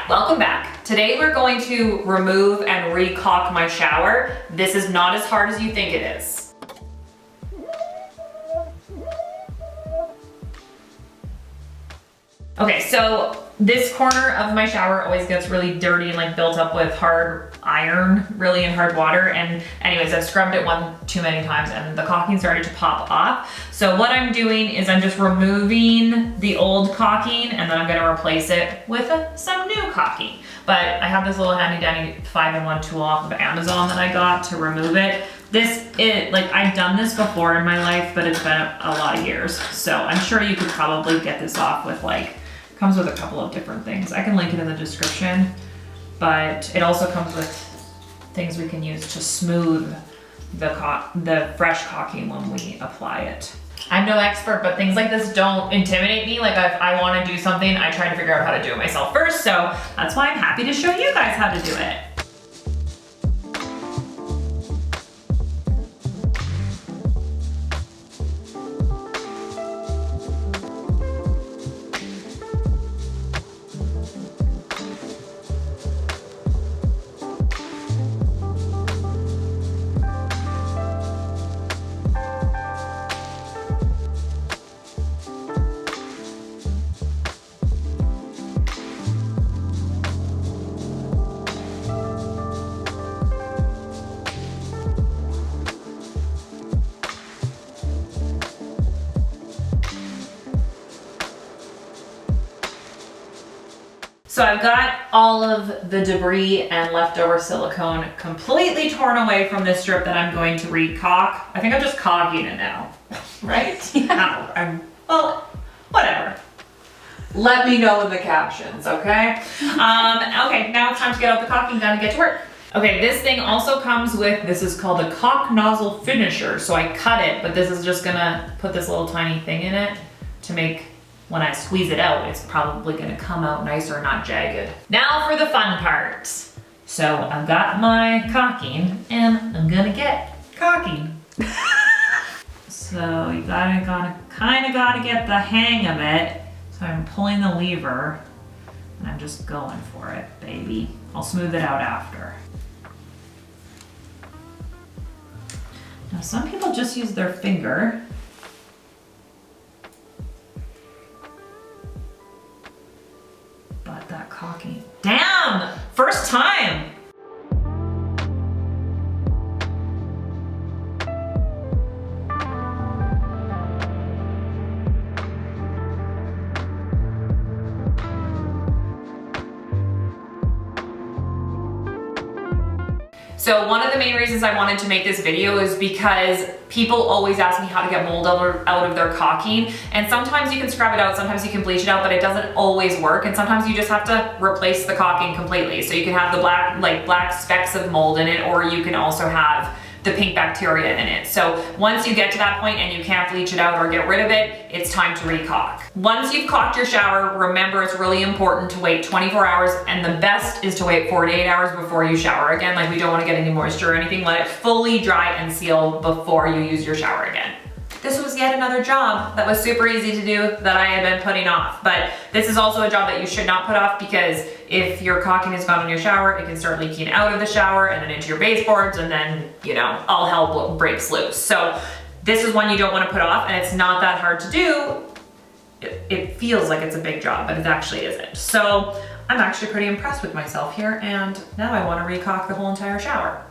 Welcome back. Today we're going to remove and re-caulk my shower. This is not as hard as you think it is. Okay, so this corner of my shower always gets really dirty and like built up with hard iron, really in hard water. And anyways, I've scrubbed it one too many times and the caulking started to pop off. So what I'm doing is I'm just removing the old caulking and then I'm gonna replace it with some new caulking. But I have this little handy dandy 5-in-1 tool off of Amazon that I got to remove it. I've done this before in my life, but it's been a lot of years. So I'm sure you could probably get this off with comes with a couple of different things. I can link it in the description, but it also comes with things we can use to smooth the fresh caulking when we apply it. I'm no expert, but things like this don't intimidate me. Like if I want to do something, I try to figure out how to do it myself first. So that's why I'm happy to show you guys how to do it. So I've got all of the debris and leftover silicone completely torn away from this strip that I'm going to re-caulk. I think I'm just caulking it now, right? Yeah. Well, whatever. Let me know in the captions, okay? Okay, now it's time to get out the caulking gun and get to work. Okay, this thing also comes with, this is called a caulk nozzle finisher. So I cut it, but this is just gonna put this little tiny thing in it to make, when I squeeze it out, it's probably gonna come out nicer, not jagged. Now for the fun part. So I've got my caulking and I'm gonna get caulking. So you kinda gotta get the hang of it. So I'm pulling the lever and I'm just going for it, baby. I'll smooth it out after. Now some people just use their finger. But that caulking, damn, first time. So one of the main reasons I wanted to make this video is because people always ask me how to get mold out of their caulking. And sometimes you can scrub it out, sometimes you can bleach it out, but it doesn't always work. And sometimes you just have to replace the caulking completely. So you can have the black specks of mold in it, or you can also have the pink bacteria in it. So once you get to that point and you can't bleach it out or get rid of it, it's time to re-caulk. Once you've caulked your shower, remember it's really important to wait 24 hours, and the best is to wait 48 hours before you shower again. Like, we don't want to get any moisture or anything. Let it fully dry and seal before you use your shower again. This was yet another job that was super easy to do that I had been putting off. But this is also a job that you should not put off, because if your caulking is gone in your shower, it can start leaking out of the shower and then into your baseboards, and then, you know, all hell breaks loose. So this is one you don't want to put off, and it's not that hard to do. It feels like it's a big job, but it actually isn't. So I'm actually pretty impressed with myself here, and now I want to re-caulk the whole entire shower.